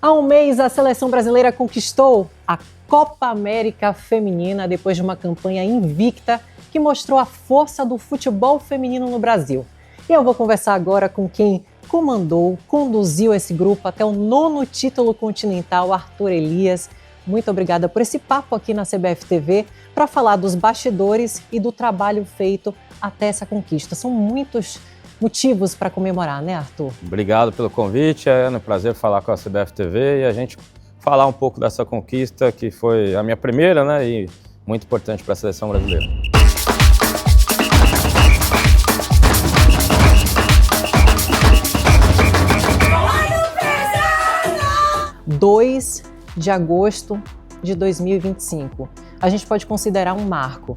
Há um mês, a seleção brasileira conquistou a Copa América Feminina depois de uma campanha invicta que mostrou a força do futebol feminino no Brasil. E eu vou conversar agora com quem conduziu esse grupo até o 9º título continental, Arthur Elias. Muito obrigada por esse papo aqui na CBF TV para falar dos bastidores e do trabalho feito até essa conquista. São muitos motivos para comemorar, né, Arthur? Obrigado pelo convite, é um prazer falar com a CBF TV e a gente falar um pouco dessa conquista que foi a minha primeira, né, e muito importante para a seleção brasileira. De agosto de 2025. A gente pode considerar um marco,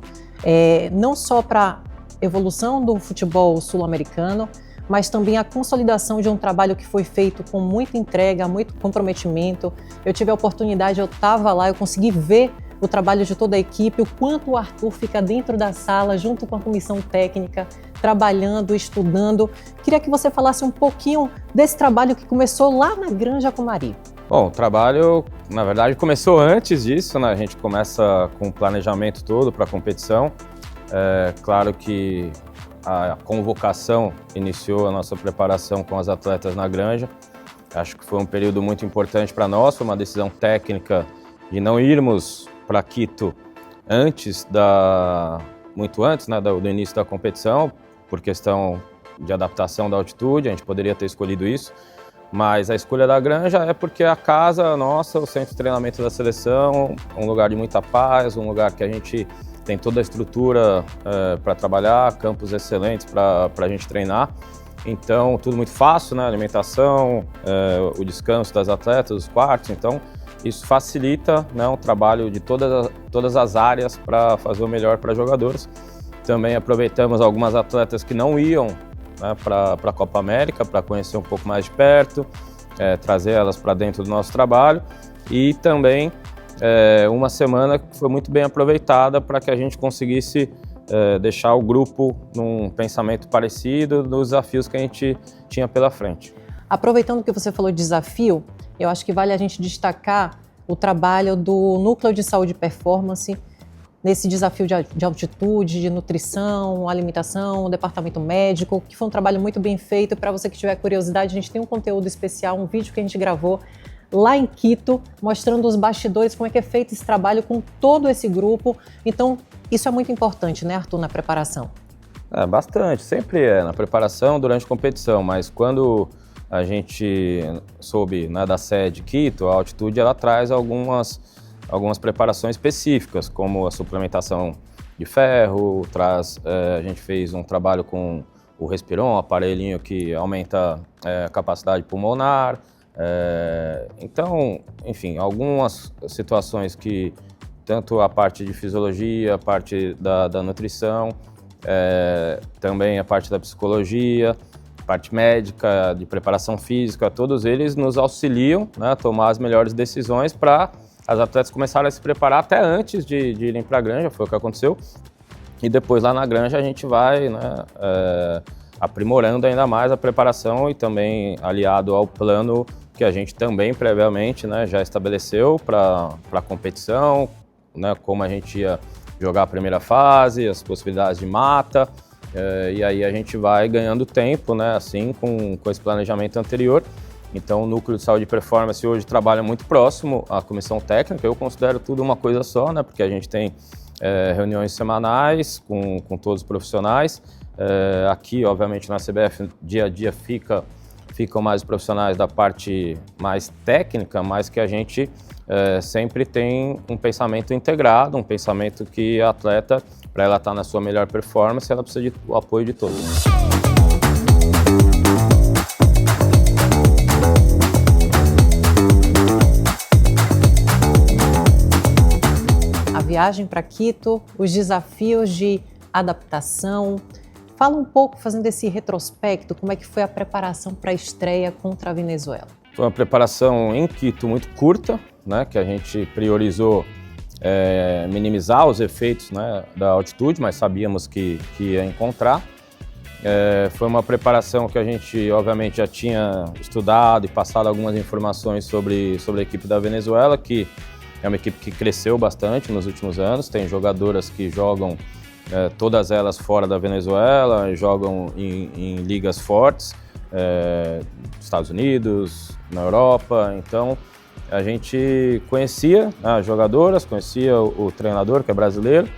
não só para a evolução do futebol sul-americano, mas também a consolidação de um trabalho que foi feito com muita entrega, muito comprometimento. Eu tive a oportunidade, eu estava lá, eu consegui ver o trabalho de toda a equipe, o quanto o Arthur fica dentro da sala, junto com a comissão técnica, trabalhando, estudando. Queria que você falasse um pouquinho desse trabalho que começou lá na Granja Comari. Bom, o trabalho, na verdade, começou antes disso, né? A gente começa com o planejamento todo para a competição. Claro que a convocação iniciou a nossa preparação com as atletas na Granja. Acho que foi um período muito importante para nós, foi uma decisão técnica de não irmos para Quito muito antes, né, do início da competição, por questão de adaptação da altitude, a gente poderia ter escolhido isso. Mas a escolha da Granja é porque a casa nossa, o centro de treinamento da seleção, um lugar de muita paz, um lugar que a gente tem toda a estrutura para trabalhar, campos excelentes para a gente treinar. Então, tudo muito fácil, né? Alimentação, o descanso das atletas, os quartos. Então, isso facilita, né, o trabalho de todas as áreas para fazer o melhor para jogadores. Também aproveitamos algumas atletas que não iam, né, para a Copa América, para conhecer um pouco mais de perto, trazer elas para dentro do nosso trabalho e também uma semana que foi muito bem aproveitada para que a gente conseguisse deixar o grupo num pensamento parecido dos desafios que a gente tinha pela frente. Aproveitando que você falou de desafio, eu acho que vale a gente destacar o trabalho do Núcleo de Saúde e Performance nesse desafio de altitude, de nutrição, alimentação, departamento médico, que foi um trabalho muito bem feito. Para você que tiver curiosidade, a gente tem um conteúdo especial, um vídeo que a gente gravou lá em Quito, mostrando os bastidores, como é que é feito esse trabalho com todo esse grupo. Então, isso é muito importante, né, Arthur, na preparação? Bastante, sempre na preparação durante a competição, mas quando a gente soube, né, da sede Quito, a altitude ela traz algumas preparações específicas, como a suplementação de ferro, a gente fez um trabalho com o Respiron, um aparelhinho que aumenta a capacidade pulmonar. Então, enfim, algumas situações que tanto a parte de fisiologia, a parte da nutrição, também a parte da psicologia, parte médica, de preparação física, todos eles nos auxiliam, né, a tomar as melhores decisões para as atletas começaram a se preparar até antes de irem para a Granja, foi o que aconteceu. E depois lá na Granja a gente vai, né, aprimorando ainda mais a preparação e também aliado ao plano que a gente também previamente, né, já estabeleceu para a competição, né, como a gente ia jogar a primeira fase, as possibilidades de mata. E aí a gente vai ganhando tempo, né, assim, com esse planejamento anterior. Então, o Núcleo de Saúde e Performance hoje trabalha muito próximo à comissão técnica. Eu considero tudo uma coisa só, né? Porque a gente tem reuniões semanais com todos os profissionais. Aqui, obviamente, na CBF, dia a dia ficam mais profissionais da parte mais técnica, mas que a gente sempre tem um pensamento integrado, um pensamento que a atleta, para ela estar na sua melhor performance, ela precisa do apoio de todos. Viagem para Quito, os desafios de adaptação. Fala um pouco, fazendo esse retrospecto, como é que foi a preparação para a estreia contra a Venezuela? Foi uma preparação em Quito muito curta, né, que a gente priorizou minimizar os efeitos, né, da altitude, mas sabíamos que ia encontrar. Foi uma preparação que a gente, obviamente, já tinha estudado e passado algumas informações sobre a equipe da Venezuela, que é uma equipe que cresceu bastante nos últimos anos. Tem jogadoras que jogam, todas elas fora da Venezuela, jogam em ligas fortes, nos Estados Unidos, na Europa. Então, a gente conhecia as jogadoras, conhecia o treinador, que é brasileiro,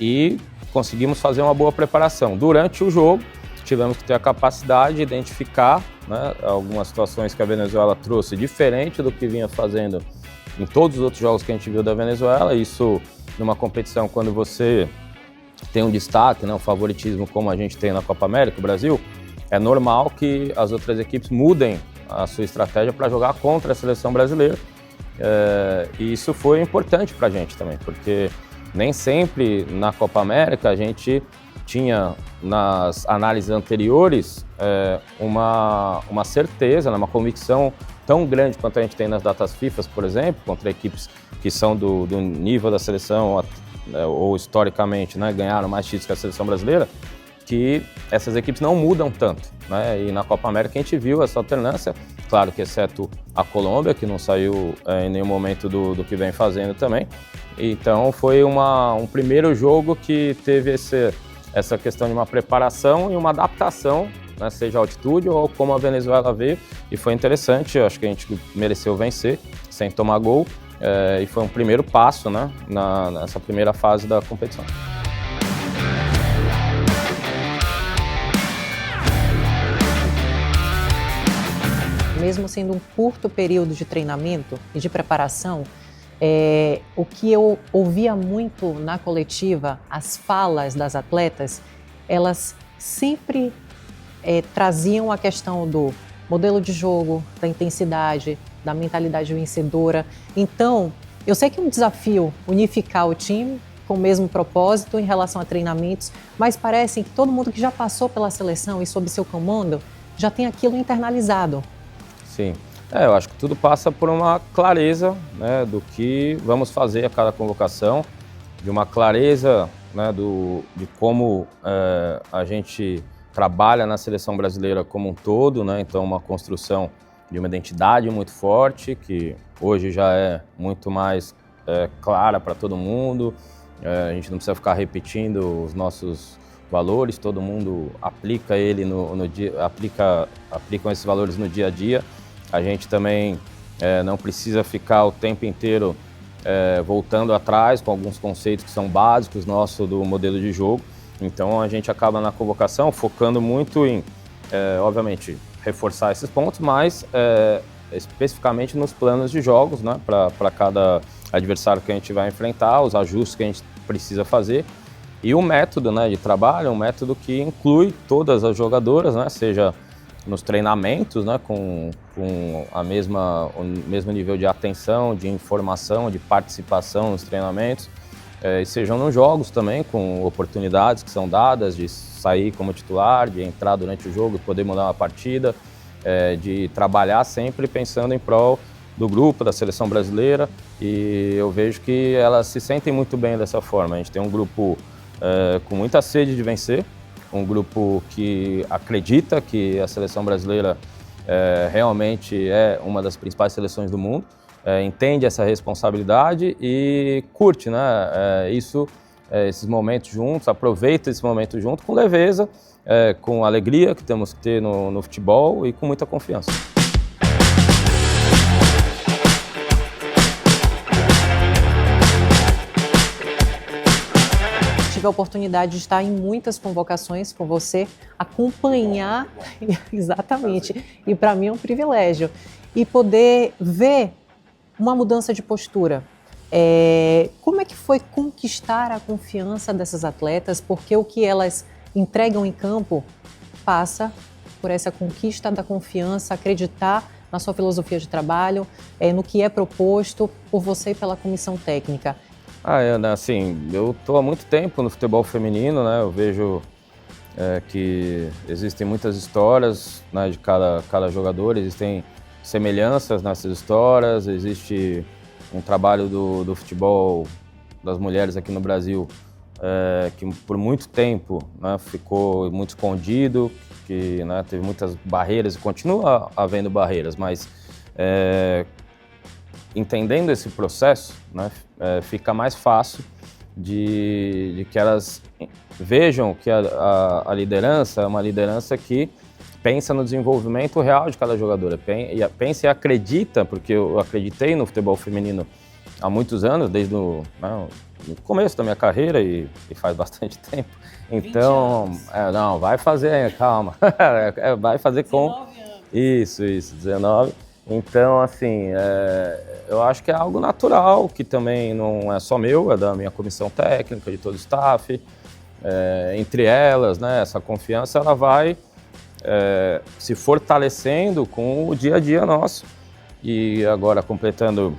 e conseguimos fazer uma boa preparação. Durante o jogo, tivemos que ter a capacidade de identificar, né, algumas situações que a Venezuela trouxe diferente do que vinha fazendo em todos os outros jogos que a gente viu da Venezuela. Isso, numa competição, quando você tem um destaque, né, um favoritismo como a gente tem na Copa América, o Brasil, é normal que as outras equipes mudem a sua estratégia para jogar contra a seleção brasileira. E isso foi importante para a gente também, porque nem sempre na Copa América a gente tinha, nas análises anteriores, uma certeza, uma convicção tão grande quanto a gente tem nas datas FIFA, por exemplo, contra equipes que são do nível da seleção, ou historicamente, né, ganharam mais títulos que a seleção brasileira, que essas equipes não mudam tanto, né? E na Copa América a gente viu essa alternância, claro que exceto a Colômbia, que não saiu em nenhum momento do que vem fazendo também. Então foi um primeiro jogo que teve essa questão de uma preparação e uma adaptação, né, seja a altitude ou como a Venezuela veio, e foi interessante. Eu acho que a gente mereceu vencer sem tomar gol, e foi um primeiro passo, né, nessa primeira fase da competição. Mesmo sendo um curto período de treinamento e de preparação, o que eu ouvia muito na coletiva, as falas das atletas, elas sempre traziam a questão do modelo de jogo, da intensidade, da mentalidade vencedora. Então, eu sei que é um desafio unificar o time com o mesmo propósito em relação a treinamentos, mas parece que todo mundo que já passou pela seleção e sob seu comando já tem aquilo internalizado. Sim, eu acho que tudo passa por uma clareza, né, do que vamos fazer a cada convocação, de uma clareza, né, de como a gente trabalha na seleção brasileira como um todo, né, então uma construção de uma identidade muito forte, que hoje já é muito mais clara para todo mundo. A gente não precisa ficar repetindo os nossos valores, todo mundo aplica aplicam esses valores no dia a dia. A gente também não precisa ficar o tempo inteiro voltando atrás com alguns conceitos que são básicos nossos do modelo de jogo. Então a gente acaba na convocação focando muito em, obviamente, reforçar esses pontos, mas especificamente nos planos de jogos, né, para cada adversário que a gente vai enfrentar, os ajustes que a gente precisa fazer. E o método, né, de trabalho é um método que inclui todas as jogadoras, né, seja nos treinamentos, né, com o mesmo nível de atenção, de informação, de participação nos treinamentos, e sejam nos jogos também, com oportunidades que são dadas de sair como titular, de entrar durante o jogo e poder mudar uma partida, de trabalhar sempre pensando em prol do grupo, da seleção brasileira, e eu vejo que elas se sentem muito bem dessa forma. A gente tem um grupo com muita sede de vencer, um grupo que acredita que a seleção brasileira realmente é uma das principais seleções do mundo, entende essa responsabilidade e curte, né, esses momentos juntos, aproveita esse momento junto com leveza, com alegria que temos que ter no futebol e com muita confiança. Tive a oportunidade de estar em muitas convocações com você, acompanhar, exatamente, e para mim é um privilégio, e poder ver uma mudança de postura. Como é que foi conquistar a confiança dessas atletas? Porque o que elas entregam em campo passa por essa conquista da confiança, acreditar na sua filosofia de trabalho, no que é proposto por você e pela comissão técnica. Ana, assim, eu estou há muito tempo no futebol feminino, né? Eu vejo que existem muitas histórias, né, de cada jogador, existem semelhanças nessas histórias, existe um trabalho do futebol das mulheres aqui no Brasil que por muito tempo, né, ficou muito escondido, que, né, teve muitas barreiras e continua havendo barreiras, mas entendendo esse processo, né, fica mais fácil de que elas vejam que a liderança é uma liderança que pensa no desenvolvimento real de cada jogadora, pensa e acredita, porque eu acreditei no futebol feminino há muitos anos, desde o começo da minha carreira e faz bastante tempo. Então, não, vai fazer, calma, vai fazer com... 19 anos. Isso, 19. Então, assim, eu acho que é algo natural, que também não é só meu, é da minha comissão técnica, de todo o staff. Entre elas, né, essa confiança, ela vai se fortalecendo com o dia a dia nosso. E agora, completando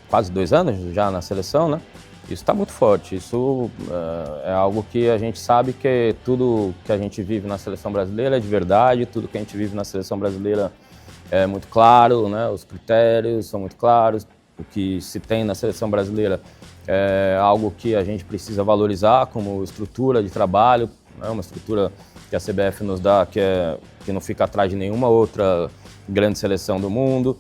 quase 2 anos já na seleção, né, isso está muito forte. Isso é algo que a gente sabe que tudo que a gente vive na seleção brasileira é de verdade, tudo que a gente vive na seleção brasileira é muito claro, né? Os critérios são muito claros, o que se tem na seleção brasileira é algo que a gente precisa valorizar como estrutura de trabalho, né? Uma estrutura que a CBF nos dá que não fica atrás de nenhuma outra grande seleção do mundo.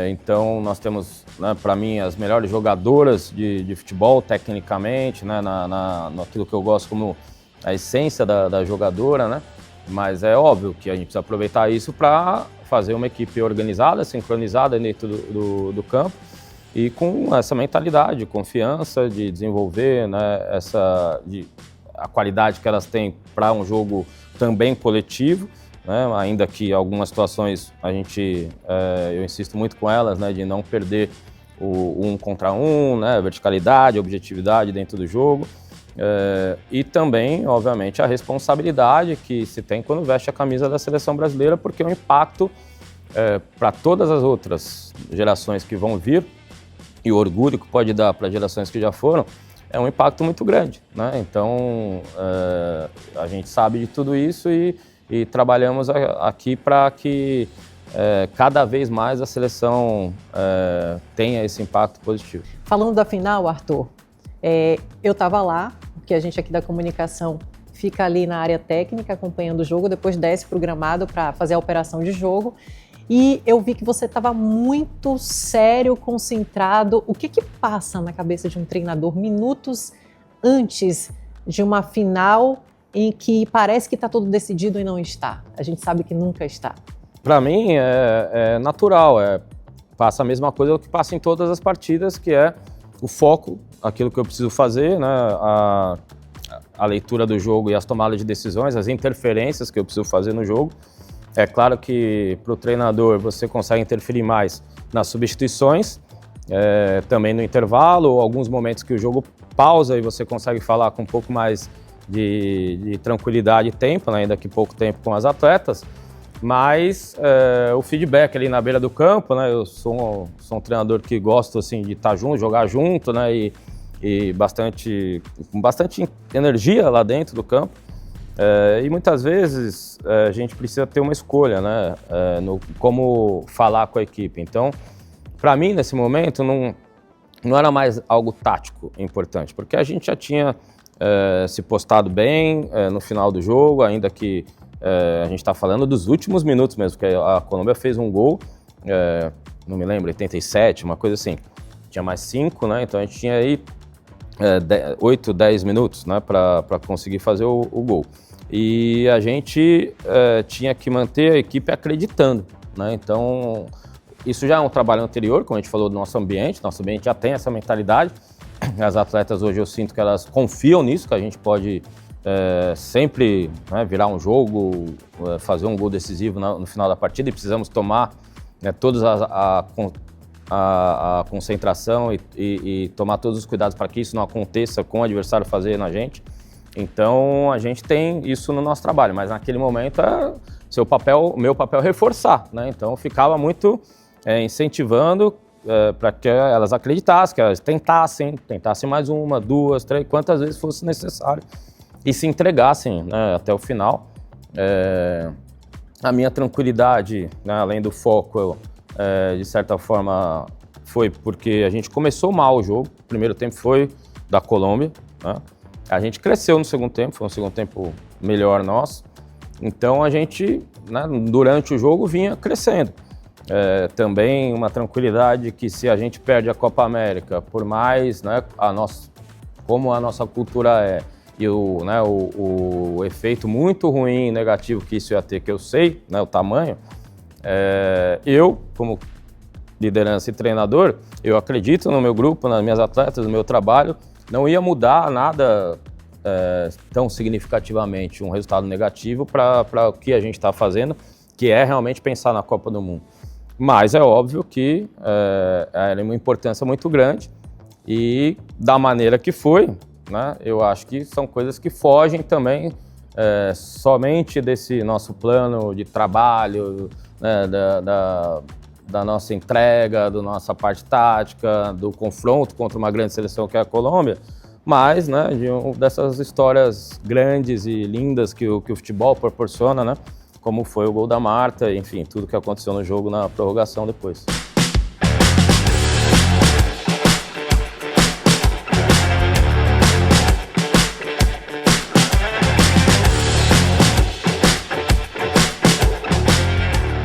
Então nós temos, né, para mim, as melhores jogadoras de futebol tecnicamente, né, naquilo que eu gosto como a essência da jogadora, né? Mas é óbvio que a gente precisa aproveitar isso para fazer uma equipe organizada, sincronizada dentro do campo e com essa mentalidade de confiança, de desenvolver, né, a qualidade que elas têm para um jogo também coletivo, né, ainda que algumas situações eu insisto muito com elas, né, de não perder o 1 contra 1, né, verticalidade, objetividade dentro do jogo. E também, obviamente, a responsabilidade que se tem quando veste a camisa da seleção brasileira, porque o impacto para todas as outras gerações que vão vir e o orgulho que pode dar para gerações que já foram é um impacto muito grande, né? Então, a gente sabe de tudo isso e trabalhamos aqui para que cada vez mais a seleção tenha esse impacto positivo. Falando da final, Arthur, eu estava lá, porque a gente aqui da comunicação fica ali na área técnica acompanhando o jogo, depois desce para o gramado para fazer a operação de jogo. E eu vi que você estava muito sério, concentrado. O que passa na cabeça de um treinador minutos antes de uma final em que parece que está tudo decidido e não está? A gente sabe que nunca está. Para mim é natural, passa a mesma coisa que passa em todas as partidas, que é o foco, aquilo que eu preciso fazer, né? A leitura do jogo e as tomadas de decisões, as interferências que eu preciso fazer no jogo. É claro que para o treinador você consegue interferir mais nas substituições, também no intervalo, ou alguns momentos que o jogo pausa e você consegue falar com um pouco mais de tranquilidade e tempo, né? Ainda que pouco tempo com as atletas, mas o feedback ali na beira do campo, né? Eu sou um treinador que gosto assim, de estar junto, jogar junto, né? E com bastante energia lá dentro do campo. E muitas vezes a gente precisa ter uma escolha, né, no como falar com a equipe. Então, para mim, nesse momento, não era mais algo tático importante, porque a gente já tinha se postado bem no final do jogo, ainda que a gente está falando dos últimos minutos mesmo, porque a Colômbia fez um gol, não me lembro, 87, uma coisa assim. Tinha mais 5, né, então a gente tinha aí 8, 10 minutos, né, para conseguir fazer o gol. E a gente tinha que manter a equipe acreditando, né? Então, isso já é um trabalho anterior, como a gente falou do nosso ambiente já tem essa mentalidade. As atletas hoje eu sinto que elas confiam nisso, que a gente pode sempre, né, virar um jogo, fazer um gol decisivo no final da partida, e precisamos tomar, né, toda a concentração e tomar todos os cuidados para que isso não aconteça com o adversário fazer na gente. Então a gente tem isso no nosso trabalho, mas naquele momento meu papel é reforçar, né? Então eu ficava muito incentivando para que elas acreditassem, que elas tentassem mais 1, 2, 3, quantas vezes fosse necessário, e se entregassem, né, até o final. A minha tranquilidade, né, além do foco, de certa forma, foi porque a gente começou mal o jogo. O primeiro tempo foi da Colômbia, né? A gente cresceu no segundo tempo, foi um segundo tempo melhor nosso, então a gente, né, durante o jogo vinha crescendo. Também uma tranquilidade que se a gente perde a Copa América, por mais, né, como a nossa cultura é, e o efeito muito ruim e negativo que isso ia ter, que eu sei, né, o tamanho, eu, como liderança e treinador, eu acredito no meu grupo, nas minhas atletas, no meu trabalho, não ia mudar nada tão significativamente um resultado negativo para o que a gente está fazendo, que é realmente pensar na Copa do Mundo. Mas é óbvio que era uma importância muito grande e da maneira que foi, né, eu acho que são coisas que fogem também somente desse nosso plano de trabalho, né, da nossa entrega, da nossa parte tática, do confronto contra uma grande seleção que é a Colômbia, mas, né, dessas histórias grandes e lindas que o futebol proporciona, né, como foi o gol da Marta, enfim, tudo que aconteceu no jogo na prorrogação depois.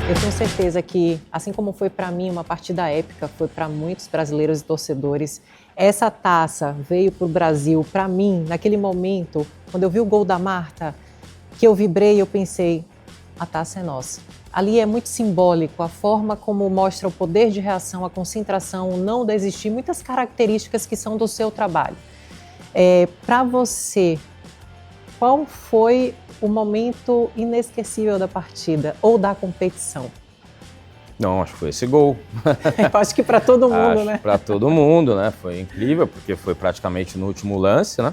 Eu tenho certeza que, assim como foi para mim uma partida épica, foi para muitos brasileiros e torcedores, essa taça veio para o Brasil, para mim, naquele momento, quando eu vi o gol da Marta, que eu vibrei, eu pensei, a taça é nossa. Ali é muito simbólico, a forma como mostra o poder de reação, a concentração, o não desistir, muitas características que são do seu trabalho. Para você, qual foi o momento inesquecível da partida ou da competição? Não, acho que foi esse gol. Eu acho que para todo mundo, né? Para todo mundo, né? Foi incrível, porque foi praticamente no último lance, né?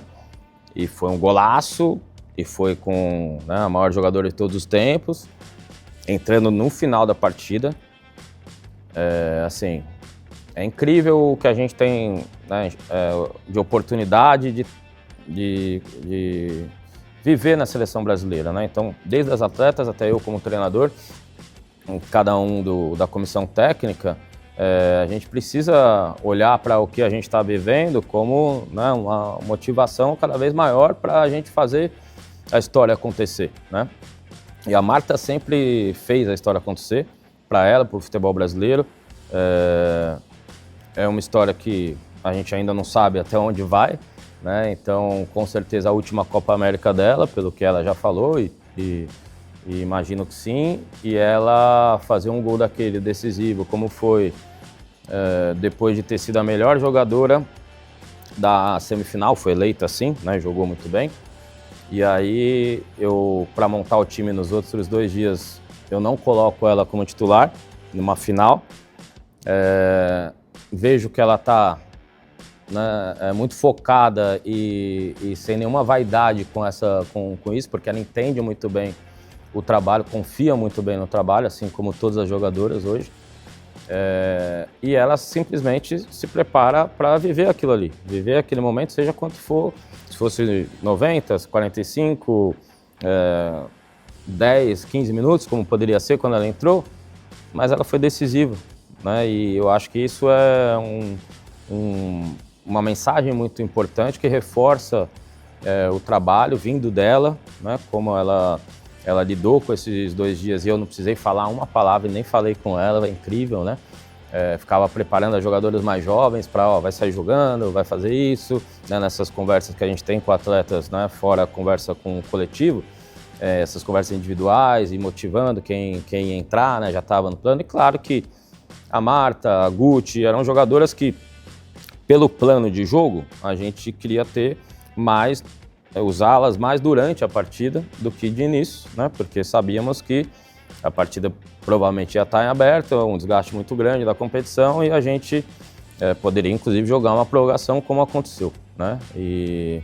E foi um golaço, e foi com, né, a maior jogadora de todos os tempos, entrando no final da partida. Assim, é incrível o que a gente tem, né, de oportunidade de viver na seleção brasileira, né? Então, desde as atletas até eu como treinador, cada um da comissão técnica, a gente precisa olhar para o que a gente está vivendo como, né, uma motivação cada vez maior para a gente fazer a história acontecer, né? E a Marta sempre fez a história acontecer, para ela, para o futebol brasileiro. É uma história que a gente ainda não sabe até onde vai, né? Então, com certeza, a última Copa América dela, pelo que ela já falou, e imagino que sim, e ela fazer um gol daquele decisivo, como foi, depois de ter sido a melhor jogadora da semifinal, foi eleita assim, né? Jogou muito bem. E aí, para montar o time nos outros 2 dias, eu não coloco ela como titular numa final. Vejo que ela está, né, muito focada e sem nenhuma vaidade com isso, porque ela entende muito bem o trabalho, confia muito bem no trabalho, assim como todas as jogadoras hoje. E ela simplesmente se prepara para viver aquilo ali, viver aquele momento, seja quanto for, se fosse 90, 45, 10, 15 minutos, como poderia ser quando ela entrou, mas ela foi decisiva, né? E eu acho que isso é uma mensagem muito importante que reforça o trabalho vindo dela, né? Como ela lidou com esses 2 dias e eu não precisei falar uma palavra e nem falei com ela, é incrível, né? Ficava preparando as jogadoras mais jovens para, vai sair jogando, vai fazer isso, né? Nessas conversas que a gente tem com atletas, né? Fora a conversa com o coletivo, essas conversas individuais e motivando quem ia entrar, né? Já estava no plano. E claro que a Marta, a Guti, eram jogadoras que, pelo plano de jogo, a gente queria ter mais, usá-las mais durante a partida do que de início, né? Porque sabíamos que a partida provavelmente ia estar em aberto, um desgaste muito grande da competição e a gente poderia inclusive jogar uma prorrogação como aconteceu, né? E,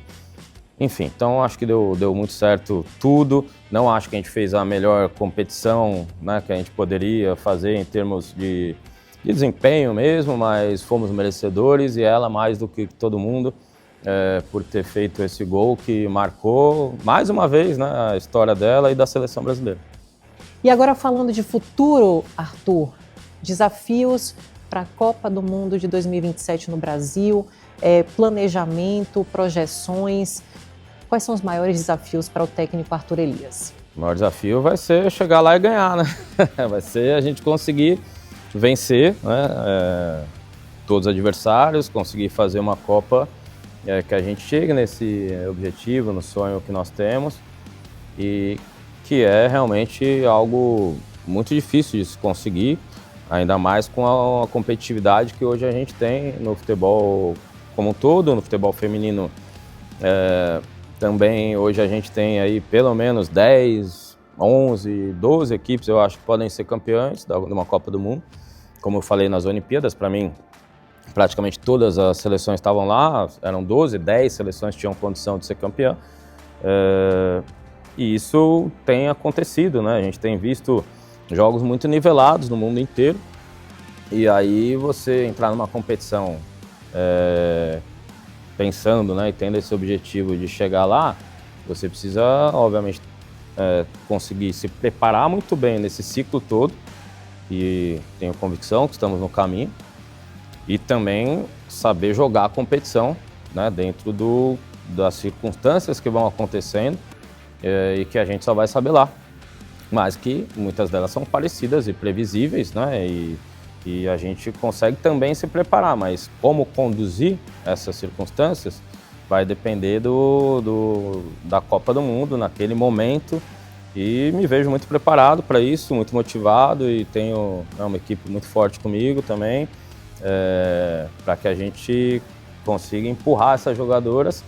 enfim, então acho que deu muito certo tudo. Não acho que a gente fez a melhor competição, né, que a gente poderia fazer em termos de desempenho mesmo, mas fomos merecedores e ela mais do que todo mundo por ter feito esse gol que marcou mais uma vez, né, a história dela e da seleção brasileira. E agora falando de futuro, Arthur, desafios para a Copa do Mundo de 2027 no Brasil? Planejamento, projeções? Quais são os maiores desafios para o técnico Arthur Elias? O maior desafio vai ser chegar lá e ganhar, né? Vai ser a gente conseguir vencer, né, todos os adversários, conseguir fazer uma Copa que a gente chegue nesse objetivo, no sonho que nós temos, e que é realmente algo muito difícil de se conseguir, ainda mais com a competitividade que hoje a gente tem no futebol como um todo, no futebol feminino. Também hoje a gente tem aí pelo menos 10, 11, 12 equipes, eu acho, que podem ser campeãs de uma Copa do Mundo. Como eu falei nas Olimpíadas, para mim, praticamente todas as seleções estavam lá, eram 12, 10 seleções que tinham condição de ser campeã. E isso tem acontecido, né? A gente tem visto jogos muito nivelados no mundo inteiro. E aí você entrar numa competição pensando, né, e tendo esse objetivo de chegar lá, você precisa, obviamente, conseguir se preparar muito bem nesse ciclo todo. E tenho convicção que estamos no caminho. E também saber jogar a competição, né, dentro das circunstâncias que vão acontecendo e que a gente só vai saber lá. Mas que muitas delas são parecidas e previsíveis, né, e a gente consegue também se preparar, mas como conduzir essas circunstâncias vai depender da Copa do Mundo naquele momento. E me vejo muito preparado para isso, muito motivado, e tenho uma equipe muito forte comigo também, para que a gente consiga empurrar essas jogadoras,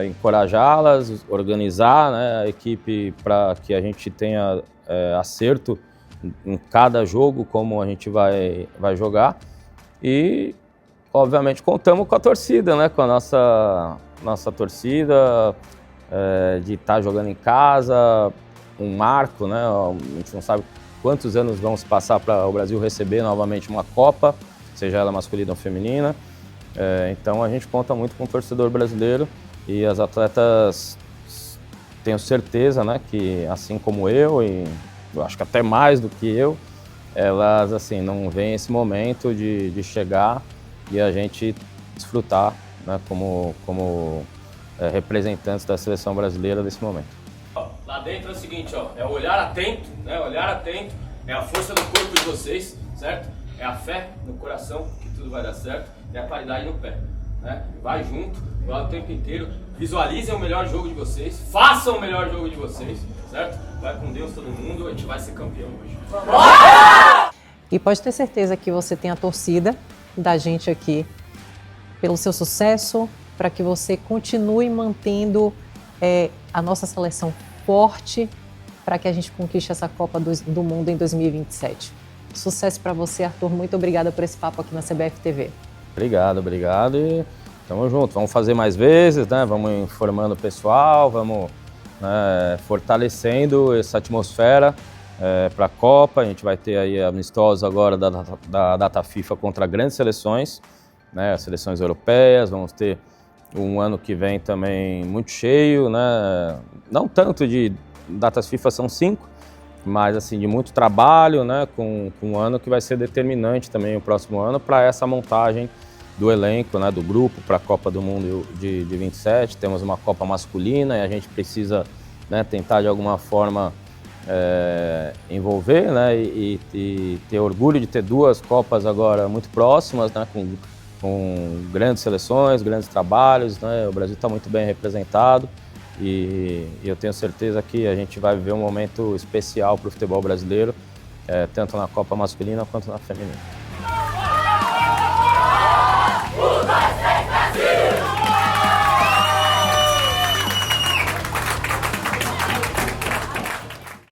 encorajá-las, organizar, né, a equipe para que a gente tenha acerto em cada jogo, como a gente vai jogar. E, obviamente, contamos com a torcida, né, com a nossa torcida, de estar jogando em casa, um marco, né? A gente não sabe quantos anos vamos passar para o Brasil receber novamente uma Copa, seja ela masculina ou feminina. Então a gente conta muito com o torcedor brasileiro, e as atletas, tenho certeza, né, que assim como eu, e eu acho que até mais do que eu, elas assim não veem esse momento de chegar e a gente desfrutar, né, como representantes da seleção brasileira desse momento. Lá dentro é o seguinte, ó, é o olhar atento, né? Olhar atento, é a força do corpo de vocês, certo? É a fé no coração que tudo vai dar certo, é a claridade no pé, né? Vai junto, vai o tempo inteiro, visualizem o melhor jogo de vocês, façam o melhor jogo de vocês, certo? Vai com Deus todo mundo, a gente vai ser campeão hoje. E pode ter certeza que você tem a torcida da gente aqui pelo seu sucesso, para que você continue mantendo a nossa seleção forte, para que a gente conquiste essa Copa do Mundo em 2027. Sucesso para você, Arthur. Muito obrigada por esse papo aqui na CBF TV. Obrigado e tamo junto. Vamos fazer mais vezes, né? Vamos informando o pessoal, vamos, né, fortalecendo essa atmosfera para a Copa. A gente vai ter aí amistosos agora da data FIFA contra grandes seleções, né? As seleções europeias. Vamos ter um ano que vem também muito cheio, né? Não tanto de datas FIFA, são 5, mas assim, de muito trabalho, né? Com um ano que vai ser determinante também o próximo ano para essa montagem do elenco, né? Do grupo para a Copa do Mundo de 27. Temos uma Copa masculina e a gente precisa, né, tentar de alguma forma envolver, né? E ter orgulho de ter 2 Copas agora muito próximas, né? Com grandes seleções, grandes trabalhos, né? O Brasil está muito bem representado e eu tenho certeza que a gente vai viver um momento especial para o futebol brasileiro, tanto na Copa masculina quanto na feminina.